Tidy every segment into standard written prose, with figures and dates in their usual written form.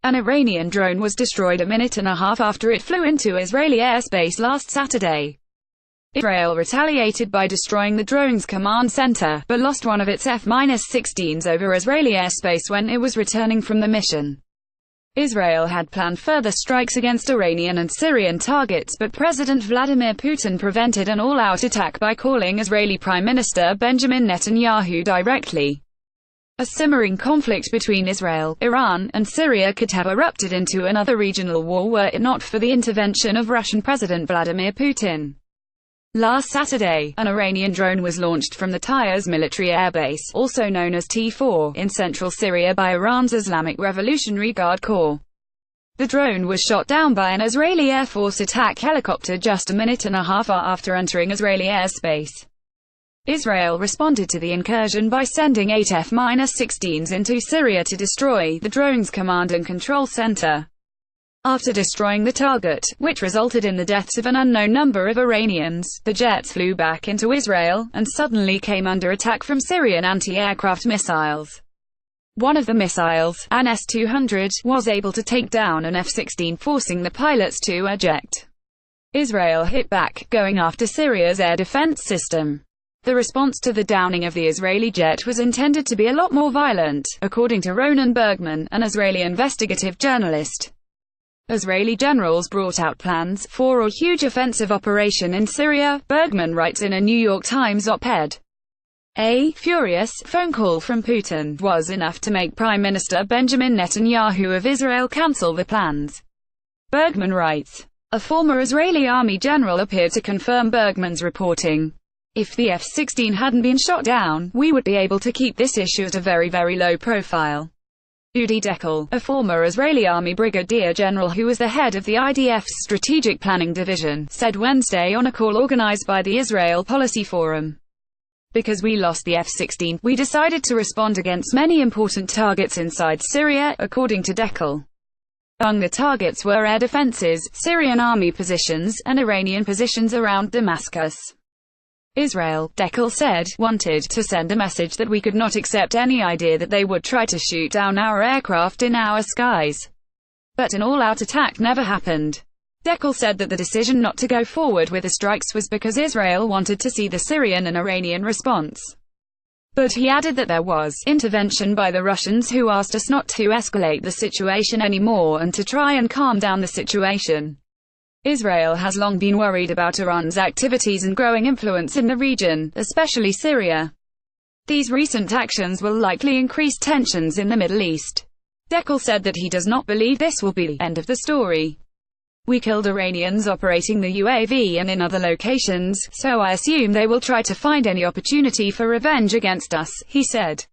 An Iranian drone was destroyed a minute and a half after it flew into Israeli airspace last Saturday. Israel retaliated by destroying the drone's command center, but lost one of its F-16s over Israeli airspace when it was returning from the mission. Israel had planned further strikes against Iranian and Syrian targets, but President Vladimir Putin prevented an all-out attack by calling Israeli Prime Minister Benjamin Netanyahu directly. A simmering conflict between Israel, Iran, and Syria could have erupted into another regional war were it not for the intervention of Russian President Vladimir Putin. Last Saturday, an Iranian drone was launched from the Tiyas Military Airbase, also known as T4, in central Syria by Iran's Islamic Revolutionary Guard Corps. The drone was shot down by an Israeli Air Force attack helicopter just a minute and a half after entering Israeli airspace. Israel responded to the incursion by sending 8 F-16s into Syria to destroy the drone's command and control center. After destroying the target, which resulted in the deaths of an unknown number of Iranians, the jets flew back into Israel, and suddenly came under attack from Syrian anti-aircraft missiles. One of the missiles, an S-200, was able to take down an F-16, forcing the pilots to eject. Israel hit back, going after Syria's air defense system. The response to the downing of the Israeli jet was intended to be a lot more violent, according to Ronen Bergman, an Israeli investigative journalist. Israeli generals brought out plans for a huge offensive operation in Syria, Bergman writes in a New York Times op-ed. A furious phone call from Putin was enough to make Prime Minister Benjamin Netanyahu of Israel cancel the plans. Bergman writes. A former Israeli army general appeared to confirm Bergman's reporting. If the F-16 hadn't been shot down, we would be able to keep this issue at a very, very low profile. Udi Dekel, a former Israeli army brigadier general who was the head of the IDF's Strategic Planning Division, said Wednesday on a call organized by the Israel Policy Forum. Because we lost the F-16, we decided to respond against many important targets inside Syria, according to Dekel. Among the targets were air defenses, Syrian army positions, and Iranian positions around Damascus. Israel, Dekel said, wanted to send a message that we could not accept any idea that they would try to shoot down our aircraft in our skies. But an all-out attack never happened. Dekel said that the decision not to go forward with the strikes was because Israel wanted to see the Syrian and Iranian response. But he added that there was intervention by the Russians who asked us not to escalate the situation anymore and to try and calm down the situation. Israel has long been worried about Iran's activities and growing influence in the region, especially Syria. These recent actions will likely increase tensions in the Middle East. Dekel said that he does not believe this will be the end of the story. We killed Iranians operating the UAV and in other locations, so I assume they will try to find any opportunity for revenge against us, he said.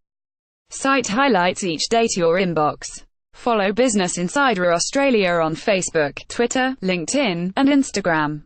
Site highlights each day to your inbox. Follow Business Insider Australia on Facebook, Twitter, LinkedIn, and Instagram.